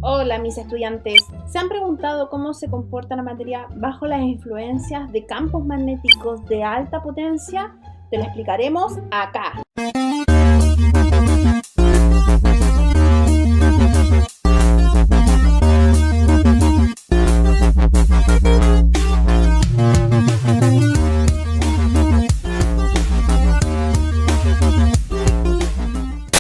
Hola mis estudiantes, ¿se han preguntado cómo se comporta la materia bajo las influencias de campos magnéticos de alta potencia? Te lo explicaremos acá.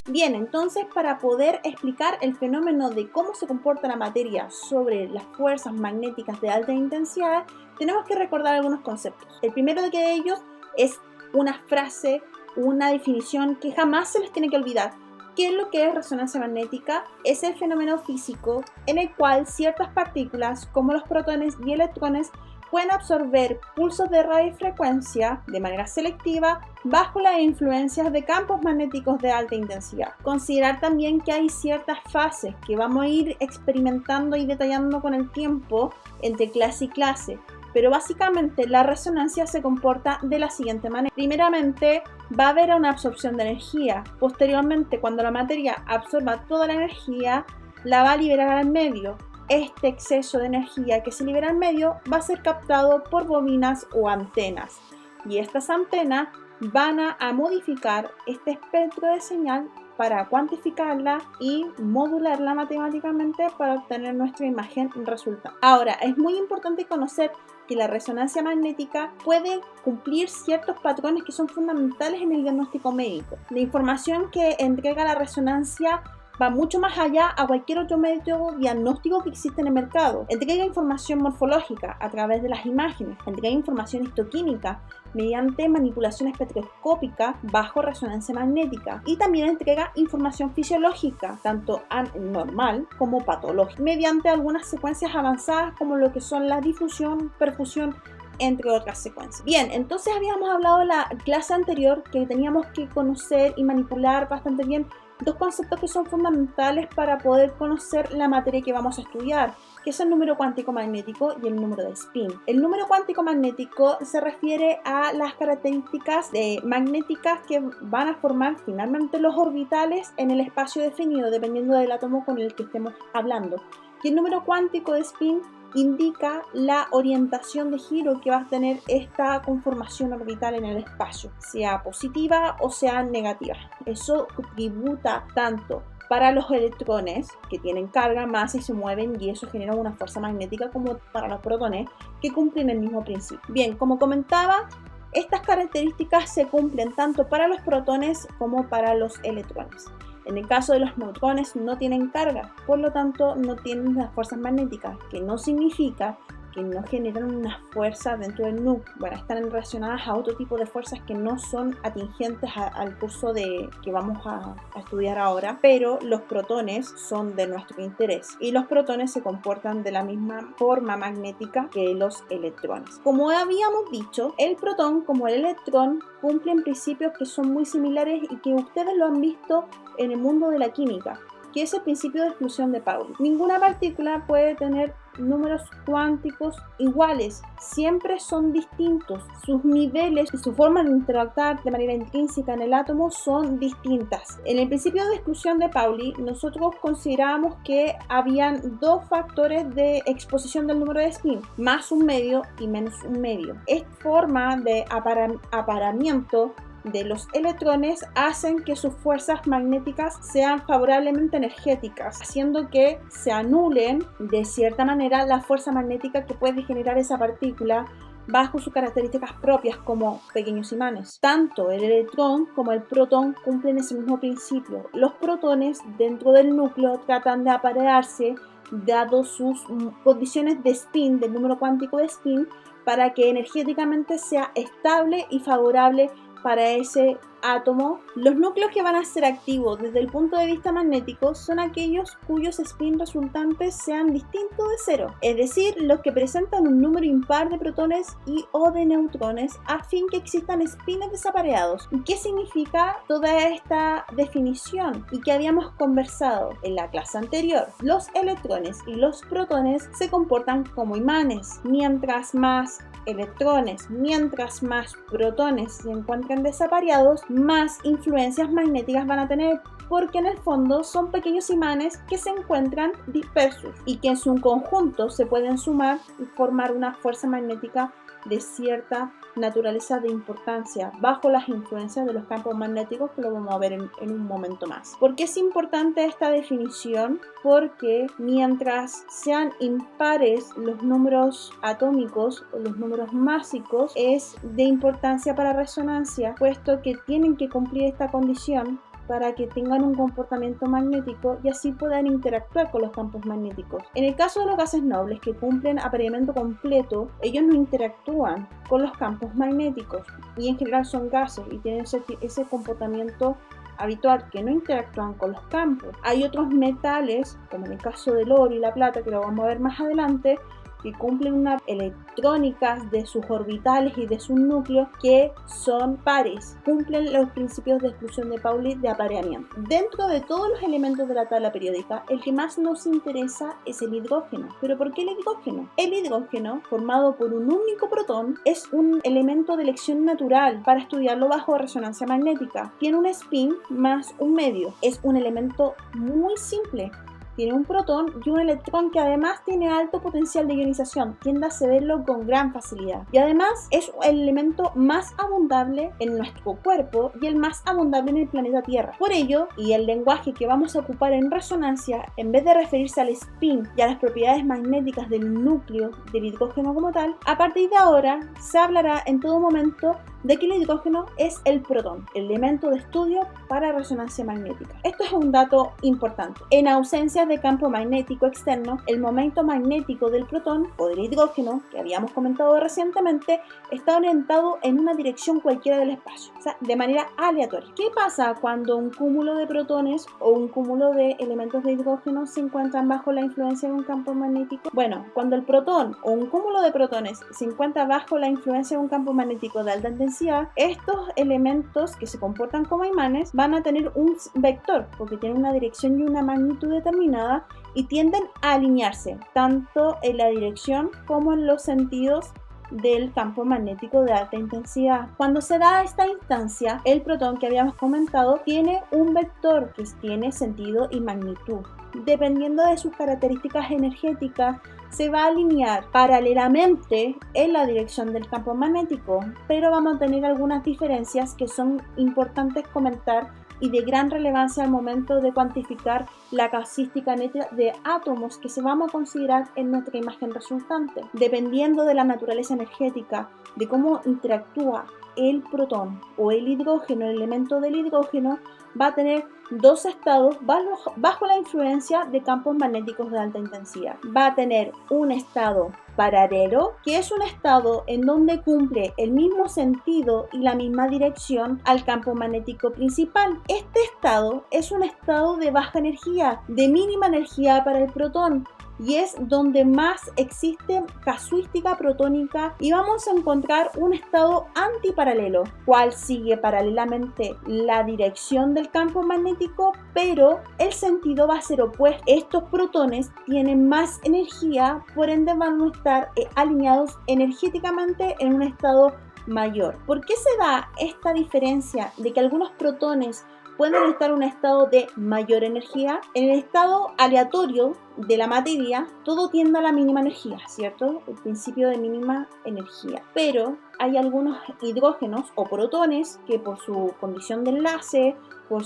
Bien, entonces para poder explicar el fenómeno de cómo se comporta la materia sobre las fuerzas magnéticas de alta intensidad, tenemos que recordar algunos conceptos. El primero de ellos es una frase, una definición que jamás se les tiene que olvidar. ¿Qué es lo que es resonancia magnética? Es el fenómeno físico en el cual ciertas partículas, como los protones y electrones, pueden absorber pulsos de radiofrecuencia de manera selectiva bajo las influencias de campos magnéticos de alta intensidad. Considerar también que hay ciertas fases que vamos a ir experimentando y detallando con el tiempo entre clase y clase, pero básicamente la resonancia se comporta de la siguiente manera. Primeramente va a haber una absorción de energía. Posteriormente, cuando la materia absorba toda la energía, la va a liberar al medio. Este exceso de energía que se libera al medio va a ser captado por bobinas o antenas, y estas antenas van a modificar este espectro de señal para cuantificarla y modularla matemáticamente para obtener nuestra imagen resultante. Ahora, es muy importante conocer que la resonancia magnética puede cumplir ciertos patrones que son fundamentales en el diagnóstico médico. La información que entrega la resonancia va mucho más allá a cualquier otro método diagnóstico que existe en el mercado. Entrega información morfológica a través de las imágenes, entrega información histoquímica mediante manipulación espectroscópica bajo resonancia magnética, y también entrega información fisiológica, tanto normal como patológica, mediante algunas secuencias avanzadas como lo que son la difusión, perfusión, entre otras secuencias. Bien, entonces habíamos hablado en la clase anterior que teníamos que conocer y manipular bastante bien dos conceptos que son fundamentales para poder conocer la materia que vamos a estudiar, que es el número cuántico magnético y el número de spin. El número cuántico magnético se refiere a las características magnéticas que van a formar finalmente los orbitales en el espacio definido, dependiendo del átomo con el que estemos hablando. Y el número cuántico de spin indica la orientación de giro que va a tener esta conformación orbital en el espacio, sea positiva o sea negativa. Eso tributa tanto para los electrones, que tienen carga, masa y se mueven, y eso genera una fuerza magnética, como para los protones, que cumplen el mismo principio. Bien, como comentaba, estas características se cumplen tanto para los protones como para los electrones. En el caso de los neutrones no tienen carga, por lo tanto no tienen las fuerzas magnéticas, que no significa que no generan una fuerza dentro del núcleo. Bueno, están relacionadas a otro tipo de fuerzas que no son atingentes al curso que vamos a estudiar ahora, pero los protones son de nuestro interés, y los protones se comportan de la misma forma magnética que los electrones. Como habíamos dicho, el protón como el electrón cumplen principios que son muy similares y que ustedes lo han visto en el mundo de la química, que es el principio de exclusión de Pauli. Ninguna partícula puede tener números cuánticos iguales, siempre son distintos. Sus niveles y su forma de interactuar de manera intrínseca en el átomo son distintas. En el principio de exclusión de Pauli, nosotros considerábamos que habían dos factores de exposición del número de spin, más un medio y menos un medio. Esta forma de aparamiento de los electrones hacen que sus fuerzas magnéticas sean favorablemente energéticas, haciendo que se anulen de cierta manera la fuerza magnética que puede generar esa partícula bajo sus características propias como pequeños imanes. Tanto el electrón como el protón cumplen ese mismo principio. Los protones dentro del núcleo tratan de aparearse dado sus condiciones de spin, del número cuántico de spin, para que energéticamente sea estable y favorable para ese átomo. Los núcleos que van a ser activos desde el punto de vista magnético son aquellos cuyos spin resultantes sean distintos de cero, es decir, los que presentan un número impar de protones y o de neutrones, a fin que existan spines desapareados. ¿Qué significa toda esta definición y que habíamos conversado en la clase anterior? Los electrones y los protones se comportan como imanes. Mientras más electrones, mientras más protones se encuentren desapareados, más influencias magnéticas van a tener, porque en el fondo son pequeños imanes que se encuentran dispersos y que en su conjunto se pueden sumar y formar una fuerza magnética de cierta naturaleza de importancia bajo las influencias de los campos magnéticos, que lo vamos a ver en un momento más. ¿Por qué es importante esta definición? Porque mientras sean impares los números atómicos o los números másicos, es de importancia para resonancia, puesto que tienen que cumplir esta condición para que tengan un comportamiento magnético y así puedan interactuar con los campos magnéticos. En el caso de los gases nobles que cumplen apareamiento completo, ellos no interactúan con los campos magnéticos y en general son gases y tienen ese comportamiento habitual, que no interactúan con los campos. Hay otros metales, como en el caso del oro y la plata, que lo vamos a ver más adelante, que cumplen unas electrónicas de sus orbitales y de sus núcleos que son pares, cumplen los principios de exclusión de Pauli de apareamiento. Dentro de todos los elementos de la tabla periódica, el que más nos interesa es el hidrógeno. ¿Pero por qué el hidrógeno? El hidrógeno, formado por un único protón, es un elemento de elección natural para estudiarlo bajo resonancia magnética. Tiene un spin más un medio. Es un elemento muy simple. Tiene un protón y un electrón que además tiene alto potencial de ionización, tiende a cederlo con gran facilidad. Y además es el elemento más abundante en nuestro cuerpo y el más abundante en el planeta Tierra. Por ello, y el lenguaje que vamos a ocupar en resonancia, en vez de referirse al spin y a las propiedades magnéticas del núcleo del hidrógeno como tal, a partir de ahora se hablará en todo momento de que el hidrógeno es el protón, el elemento de estudio para resonancia magnética. Esto es un dato importante. En ausencia de campo magnético externo, el momento magnético del protón o del hidrógeno, que habíamos comentado recientemente, está orientado en una dirección cualquiera del espacio, o sea, de manera aleatoria. ¿Qué pasa cuando un cúmulo de protones o un cúmulo de elementos de hidrógeno se encuentran bajo la influencia de un campo magnético? Bueno, cuando el protón o un cúmulo de protones se encuentra bajo la influencia de un campo magnético de alta intensidad, estos elementos que se comportan como imanes van a tener un vector, porque tienen una dirección y una magnitud determinada y tienden a alinearse tanto en la dirección como en los sentidos del campo magnético de alta intensidad. Cuando se da esta instancia, el protón que habíamos comentado tiene un vector que tiene sentido y magnitud. Dependiendo de sus características energéticas, se va a alinear paralelamente en la dirección del campo magnético, pero vamos a tener algunas diferencias que son importantes comentar y de gran relevancia al momento de cuantificar la casística neta de átomos que se vamos a considerar en nuestra imagen resultante. Dependiendo de la naturaleza energética, de cómo interactúa el protón o el hidrógeno, el elemento del hidrógeno, va a tener dos estados bajo la influencia de campos magnéticos de alta intensidad. Va a tener un estado paralelo, que es un estado en donde cumple el mismo sentido y la misma dirección al campo magnético principal. Este estado es un estado de baja energía, de mínima energía para el protón, y es donde más existe casuística protónica, y vamos a encontrar un estado antiparalelo, cual sigue paralelamente la dirección del campo magnético, pero el sentido va a ser opuesto. Estos protones tienen más energía, por ende van a estar alineados energéticamente en un estado mayor. ¿Por qué se da esta diferencia de que algunos protones pueden estar en un estado de mayor energía? En el estado aleatorio de la materia, todo tiende a la mínima energía, ¿cierto? El principio de mínima energía. Pero hay algunos hidrógenos o protones que por su condición de enlace, por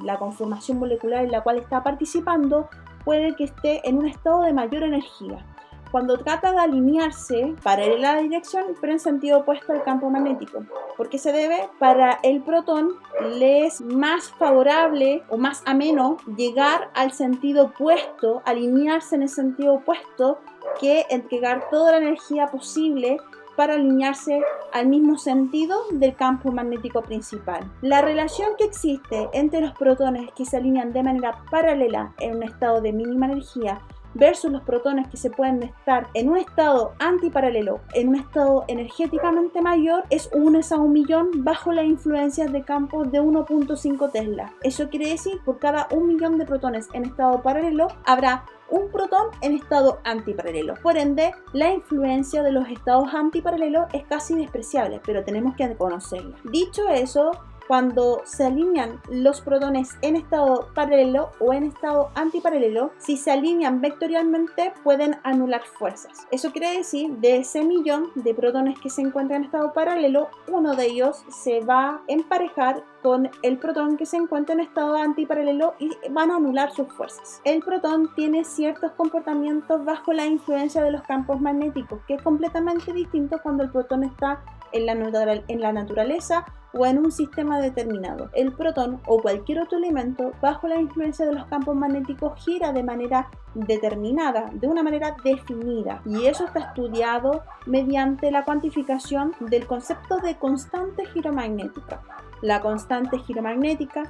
la conformación molecular en la cual está participando, puede que esté en un estado de mayor energía. Cuando trata de alinearse paralela a la dirección, pero en sentido opuesto al campo magnético. ¿Por qué se debe? Para el protón le es más favorable o más ameno llegar al sentido opuesto, alinearse en el sentido opuesto, que entregar toda la energía posible para alinearse al mismo sentido del campo magnético principal. La relación que existe entre los protones que se alinean de manera paralela en un estado de mínima energía versus los protones que se pueden estar en un estado antiparalelo, en un estado energéticamente mayor, es 1:1.000.000 bajo las influencias de campos de 1.5 Tesla. Eso quiere decir, por cada 1.000.000 de protones en estado paralelo, habrá un protón en estado antiparalelo. Por ende, la influencia de los estados antiparalelos es casi despreciable, pero tenemos que conocerla. Dicho eso, cuando se alinean los protones en estado paralelo o en estado antiparalelo, si se alinean vectorialmente pueden anular fuerzas. Eso quiere decir, de ese millón de protones que se encuentran en estado paralelo, uno de ellos se va a emparejar con el protón que se encuentra en estado antiparalelo y van a anular sus fuerzas. El protón tiene ciertos comportamientos bajo la influencia de los campos magnéticos, que es completamente distinto cuando el protón está en la naturaleza o en un sistema determinado. El protón o cualquier otro elemento bajo la influencia de los campos magnéticos gira de manera determinada, de una manera definida, y eso está estudiado mediante la cuantificación del concepto de constante giromagnética. La constante giromagnética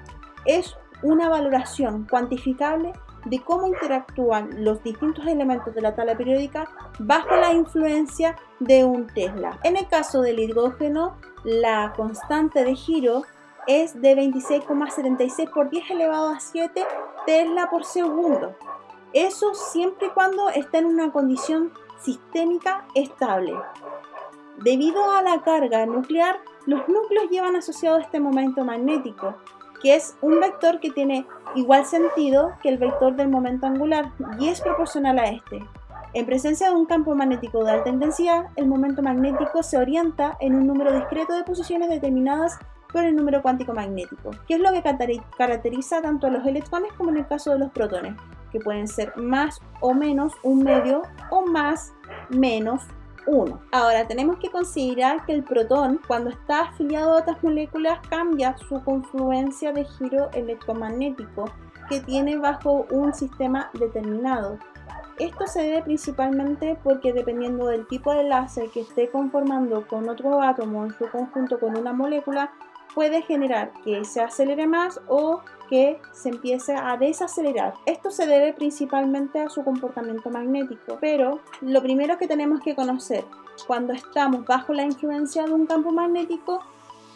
es una valoración cuantificable de cómo interactúan los distintos elementos de la tabla periódica bajo la influencia de un Tesla. En el caso del hidrógeno, la constante de giro es de 26,76 por 10 elevado a 7 Tesla por segundo. Eso siempre y cuando está en una condición sistémica estable. Debido a la carga nuclear, los núcleos llevan asociado este momento magnético, que es un vector que tiene igual sentido que el vector del momento angular y es proporcional a este. En presencia de un campo magnético de alta intensidad, el momento magnético se orienta en un número discreto de posiciones determinadas por el número cuántico magnético, que es lo que caracteriza tanto a los electrones como en el caso de los protones, que pueden ser más o menos un medio o más menos 1. Ahora tenemos que considerar que el protón, cuando está afiliado a otras moléculas, cambia su confluencia de giro electromagnético que tiene bajo un sistema determinado. Esto se debe principalmente porque dependiendo del tipo de enlace que esté conformando con otro átomo en su conjunto con una molécula, puede generar que se acelere más o que se empiece a desacelerar. Esto se debe principalmente a su comportamiento magnético, pero lo primero que tenemos que conocer cuando estamos bajo la influencia de un campo magnético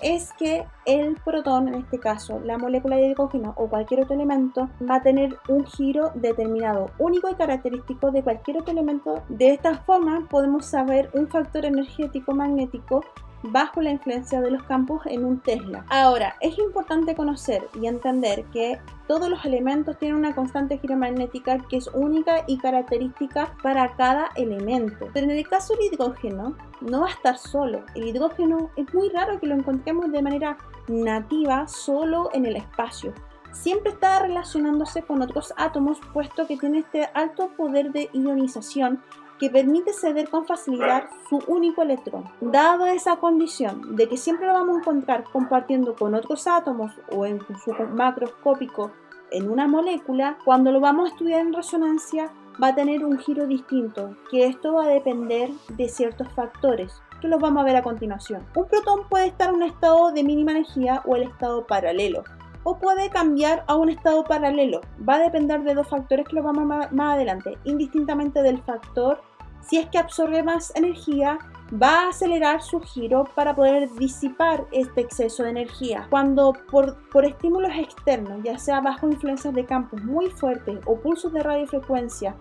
es que el protón, en este caso la molécula de hidrógeno o cualquier otro elemento, va a tener un giro determinado, único y característico de cualquier otro elemento. De esta forma podemos saber un factor energético magnético bajo la influencia de los campos en un Tesla. Ahora, es importante conocer y entender que todos los elementos tienen una constante giromagnética que es única y característica para cada elemento. Pero en el caso del hidrógeno, no va a estar solo. El hidrógeno es muy raro que lo encontremos de manera nativa solo en el espacio. Siempre está relacionándose con otros átomos, puesto que tiene este alto poder de ionización que permite ceder con facilidad su único electrón. Dada esa condición de que siempre lo vamos a encontrar compartiendo con otros átomos o en su macroscópico en una molécula, cuando lo vamos a estudiar en resonancia va a tener un giro distinto, que esto va a depender de ciertos factores que los vamos a ver a continuación. Un protón puede estar en un estado de mínima energía o el estado paralelo, o puede cambiar a un estado paralelo. Va a depender de dos factores que lo vamos a ver más adelante, indistintamente del factor. Si es que absorbe más energía, va a acelerar su giro para poder disipar este exceso de energía. Cuando por estímulos externos, ya sea bajo influencias de campos muy fuertes o pulsos de radiofrecuencia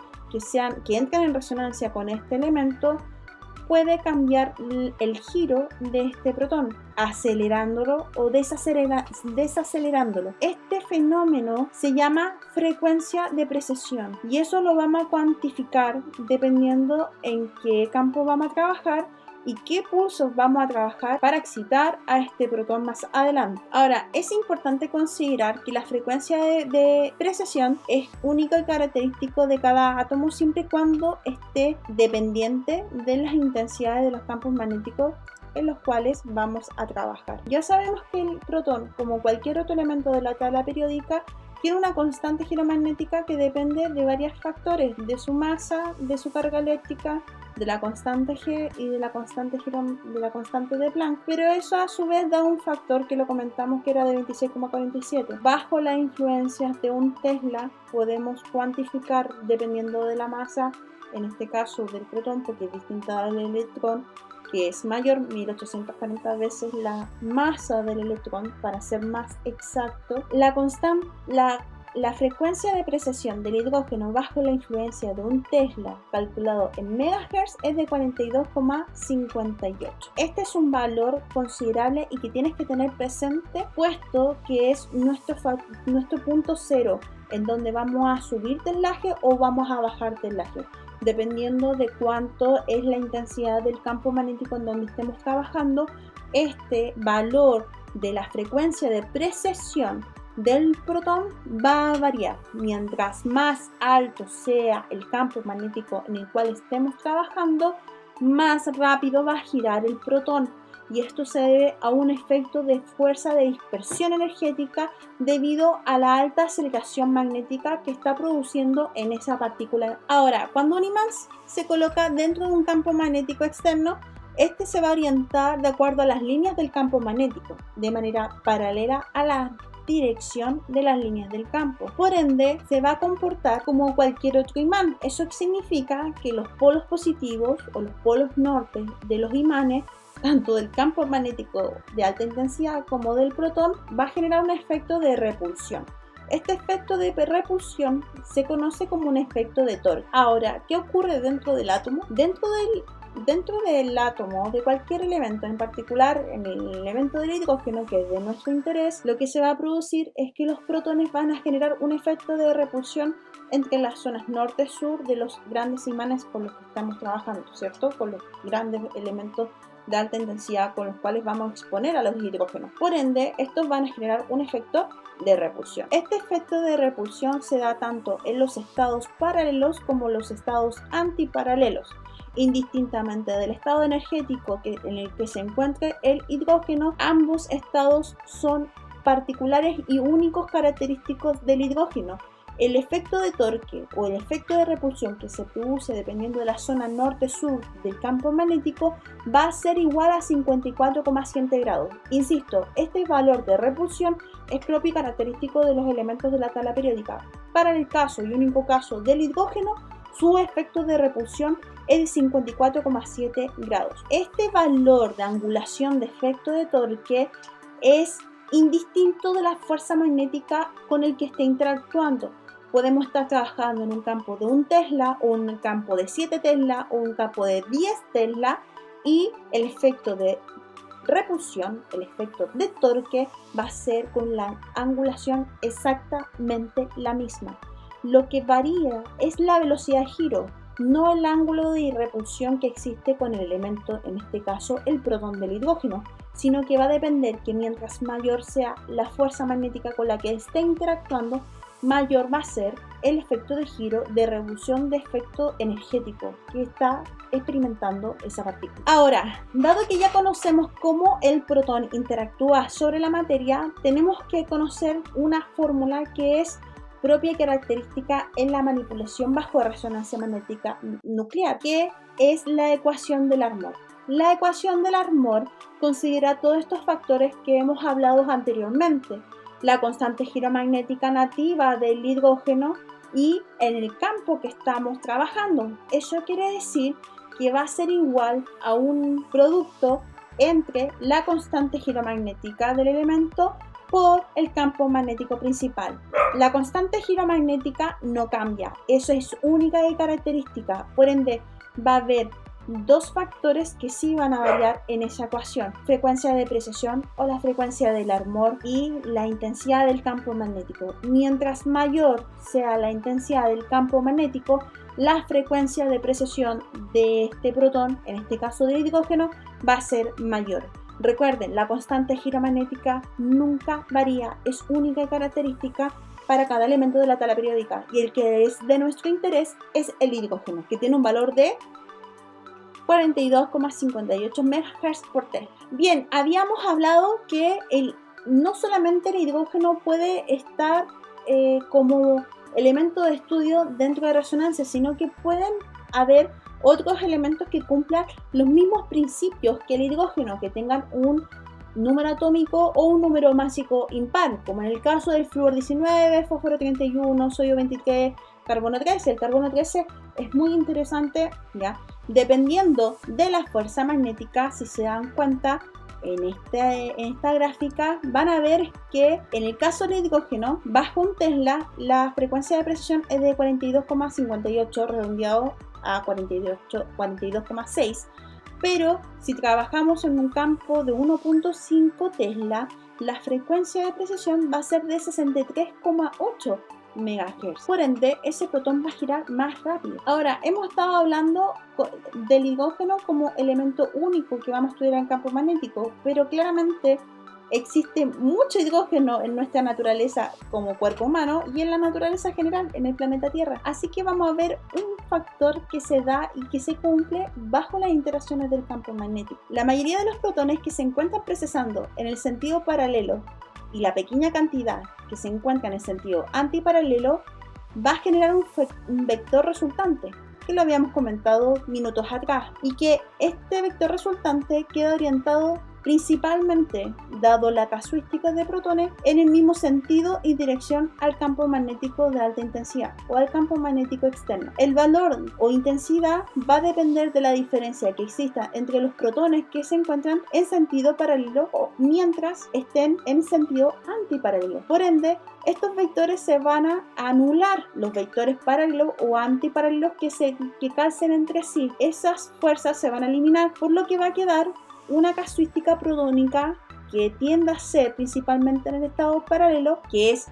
que entran en resonancia con este elemento, puede cambiar el giro de este protón, acelerándolo o desacelerándolo. Este fenómeno se llama frecuencia de precesión y eso lo vamos a cuantificar dependiendo en qué campo vamos a trabajar y qué pulsos vamos a trabajar para excitar a este protón más adelante. Ahora, es importante considerar que la frecuencia de precesión es única y característico de cada átomo siempre y cuando esté dependiente de las intensidades de los campos magnéticos en los cuales vamos a trabajar. Ya sabemos que el protón, como cualquier otro elemento de la tabla periódica, tiene una constante giromagnética que depende de varios factores, de su masa, de su carga eléctrica, de la constante G y de la constante de Planck, pero eso a su vez da un factor que lo comentamos que era de 26,47. Bajo la influencia de un Tesla podemos cuantificar dependiendo de la masa, en este caso del protón, porque es distinta del electrón, que es mayor, 1840 veces la masa del electrón, para ser más exacto, la la frecuencia de precesión del hidrógeno bajo la influencia de un Tesla calculado en megahertz es de 42,58. Este es un valor considerable y que tienes que tener presente, puesto que es nuestro punto cero, en donde vamos a subir teslaje o vamos a bajar teslaje, dependiendo de cuánto es la intensidad del campo magnético en donde estemos trabajando. Este valor de la frecuencia de precesión del protón va a variar. Mientras más alto sea el campo magnético en el cual estemos trabajando, más rápido va a girar el protón. Y esto se debe a un efecto de fuerza de dispersión energética debido a la alta aceleración magnética que está produciendo en esa partícula. Ahora, cuando un imán se coloca dentro de un campo magnético externo, este se va a orientar de acuerdo a las líneas del campo magnético, de manera paralela a la dirección de las líneas del campo. Por ende, se va a comportar como cualquier otro imán. Eso significa que los polos positivos o los polos norte de los imanes, tanto del campo magnético de alta intensidad como del protón, va a generar un efecto de repulsión. Este efecto de repulsión se conoce como un efecto de Torque. Ahora, ¿qué ocurre dentro del átomo? Dentro del átomo, de cualquier elemento, en particular en el elemento del hidrógeno, que es de nuestro interés, lo que se va a producir es que los protones van a generar un efecto de repulsión entre las zonas norte-sur de los grandes imanes con los que estamos trabajando, ¿cierto? Con los grandes elementos de alta intensidad con los cuales vamos a exponer a los hidrógenos. Por ende, estos van a generar un efecto de repulsión. Este efecto de repulsión se da tanto en los estados paralelos como los estados antiparalelos, indistintamente del estado energético en el que se encuentre el hidrógeno. Ambos estados son particulares y únicos característicos del hidrógeno. El efecto de Torque o el efecto de repulsión que se produce dependiendo de la zona norte-sur del campo magnético va a ser igual a 54,7 grados. Insisto, este valor de repulsión es propio y característico de los elementos de la tabla periódica. Para el caso y único caso del hidrógeno, su efecto de repulsión es de 54,7 grados. Este valor de angulación de efecto de Torque es indistinto de la fuerza magnética con el que esté interactuando. Podemos estar trabajando en un campo de 1 Tesla o un campo de 7 Tesla o un campo de 10 Tesla y el efecto de repulsión, el efecto de Torque va a ser con la angulación exactamente la misma. Lo que varía es la velocidad de giro, no el ángulo de repulsión que existe con el elemento, en este caso el protón del hidrógeno, sino que va a depender que mientras mayor sea la fuerza magnética con la que esté interactuando, mayor va a ser el efecto de giro de revolución de efecto energético que está experimentando esa partícula. Ahora, dado que ya conocemos cómo el protón interactúa sobre la materia, tenemos que conocer una fórmula que es propia y característica en la manipulación bajo resonancia magnética nuclear, que es la ecuación de Larmor. La ecuación de Larmor considera todos estos factores que hemos hablado anteriormente: la constante giromagnética nativa del hidrógeno y en el campo que estamos trabajando. Eso quiere decir que va a ser igual a un producto entre la constante giromagnética del elemento por el campo magnético principal. La constante giromagnética no cambia, eso es única y característica, por ende va a haber dos factores que sí van a variar en esa ecuación: frecuencia de precesión o la frecuencia del Larmor y la intensidad del campo magnético. Mientras mayor sea la intensidad del campo magnético, la frecuencia de precesión de este protón, en este caso del hidrógeno, va a ser mayor. Recuerden, la constante giromagnética nunca varía, es única y característica para cada elemento de la tabla periódica, y el que es de nuestro interés es el hidrógeno, que tiene un valor de 42,58 MHz por Tesla. Bien, habíamos hablado que no solamente el hidrógeno puede estar como elemento de estudio dentro de resonancia, sino que pueden haber otros elementos que cumplan los mismos principios que el hidrógeno, que tengan un número atómico o un número másico impar, como en el caso del flúor 19, fósforo 31, sodio 23, carbono 13. El carbono 13 es muy interesante, ¿ya? Dependiendo de la fuerza magnética, si se dan cuenta, en esta gráfica van a ver que en el caso del hidrógeno, bajo un Tesla, la frecuencia de precisión es de 42,58 redondeado a 42,6, pero si trabajamos en un campo de 1.5 Tesla, la frecuencia de precisión va a ser de 63,8 MHz. Por ende, ese protón va a girar más rápido. Ahora, hemos estado hablando del hidrógeno como elemento único que vamos a estudiar en campo magnético, pero claramente existe mucho hidrógeno en nuestra naturaleza como cuerpo humano y en la naturaleza general en el planeta Tierra. Así que vamos a ver un factor que se da y que se cumple bajo las interacciones del campo magnético. La mayoría de los protones que se encuentran procesando en el sentido paralelo y la pequeña cantidad que se encuentra en el sentido antiparalelo va a generar un vector resultante, que lo habíamos comentado minutos atrás, y que este vector resultante queda orientado principalmente, dado la casuística de protones, en el mismo sentido y dirección al campo magnético de alta intensidad o al campo magnético externo. El valor o intensidad va a depender de la diferencia que exista entre los protones que se encuentran en sentido paralelo o mientras estén en sentido antiparalelo. Por ende, estos vectores se van a anular, los vectores paralelos o antiparalelos que calcen entre sí. Esas fuerzas se van a eliminar, por lo que va a quedar una casuística protónica que tiende a ser principalmente en el estado paralelo, que es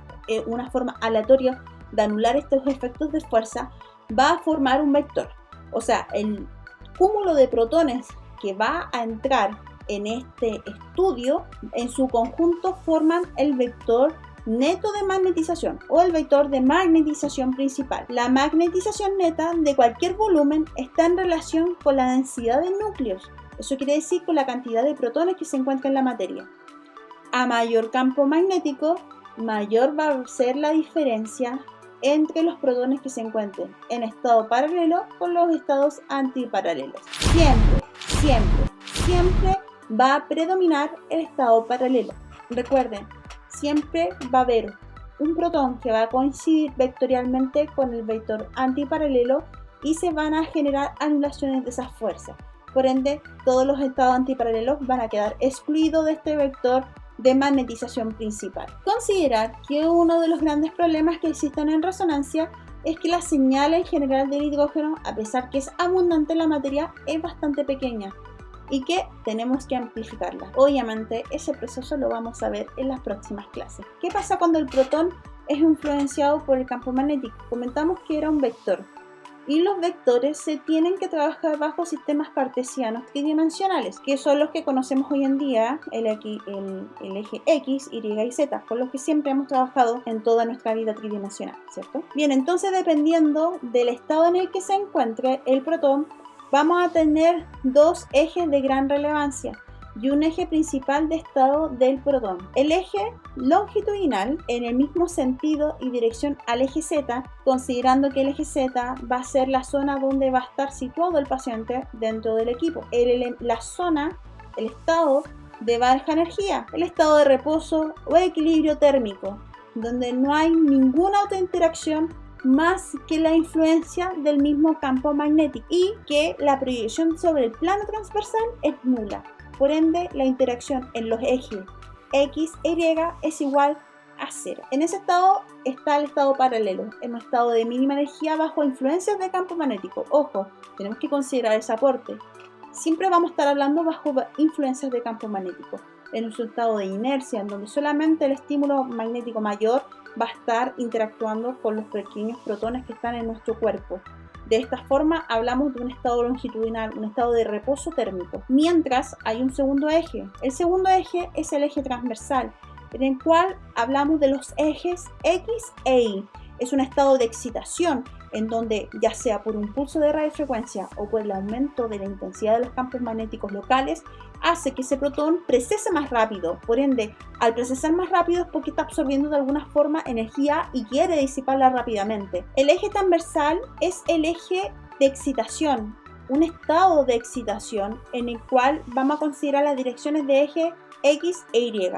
una forma aleatoria de anular estos efectos de fuerza, va a formar un vector. O sea, el cúmulo de protones que va a entrar en este estudio, en su conjunto forman el vector neto de magnetización o el vector de magnetización principal. La magnetización neta de cualquier volumen está en relación con la densidad de núcleos. Eso quiere decir con la cantidad de protones que se encuentra en la materia. A mayor campo magnético, mayor va a ser la diferencia entre los protones que se encuentren en estado paralelo con los estados antiparalelos. Siempre va a predominar el estado paralelo. Recuerden, siempre va a haber un protón que va a coincidir vectorialmente con el vector antiparalelo y se van a generar anulaciones de esas fuerzas. Por ende, todos los estados antiparalelos van a quedar excluidos de este vector de magnetización principal. Considerar que uno de los grandes problemas que existen en resonancia es que la señal en general del hidrógeno, a pesar que es abundante en la materia, es bastante pequeña y que tenemos que amplificarla. Obviamente, ese proceso lo vamos a ver en las próximas clases. ¿Qué pasa cuando el protón es influenciado por el campo magnético? Comentamos que era un vector. Y los vectores se tienen que trabajar bajo sistemas cartesianos tridimensionales, que son los que conocemos hoy en día, el eje X, Y y Z, con los que siempre hemos trabajado en toda nuestra vida tridimensional, ¿cierto? Bien, entonces dependiendo del estado en el que se encuentre el protón, vamos a tener dos ejes de gran relevancia y un eje principal de estado del protón. El eje longitudinal en el mismo sentido y dirección al eje Z, considerando que el eje Z va a ser la zona donde va a estar situado el paciente dentro del equipo. La zona, el estado de baja energía, el estado de reposo o equilibrio térmico, donde no hay ninguna otra interacción más que la influencia del mismo campo magnético y que la proyección sobre el plano transversal es nula. Por ende, la interacción en los ejes X e Y es igual a 0. En ese estado está el estado paralelo, en un estado de mínima energía bajo influencias de campo magnético. Ojo, tenemos que considerar ese aporte. Siempre vamos a estar hablando bajo influencias de campo magnético. En un estado de inercia, en donde solamente el estímulo magnético mayor va a estar interactuando con los pequeños protones que están en nuestro cuerpo. De esta forma hablamos de un estado longitudinal, un estado de reposo térmico. Mientras hay un segundo eje. El segundo eje es el eje transversal, en el cual hablamos de los ejes X e Y. Es un estado de excitación en donde, ya sea por un pulso de radiofrecuencia o por el aumento de la intensidad de los campos magnéticos locales, hace que ese protón procese más rápido. Por ende, al procesar más rápido es porque está absorbiendo de alguna forma energía y quiere disiparla rápidamente. El eje transversal es el eje de excitación, un estado de excitación en el cual vamos a considerar las direcciones de eje X e Y.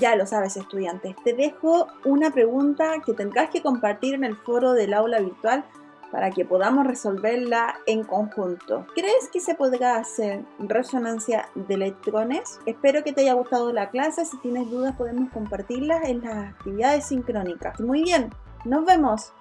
Ya lo sabes, estudiantes, te dejo una pregunta que tendrás que compartir en el foro del aula virtual para que podamos resolverla en conjunto. ¿Crees que se podrá hacer resonancia de electrones? Espero que te haya gustado la clase. Si tienes dudas podemos compartirlas en las actividades sincrónicas. Muy bien, nos vemos.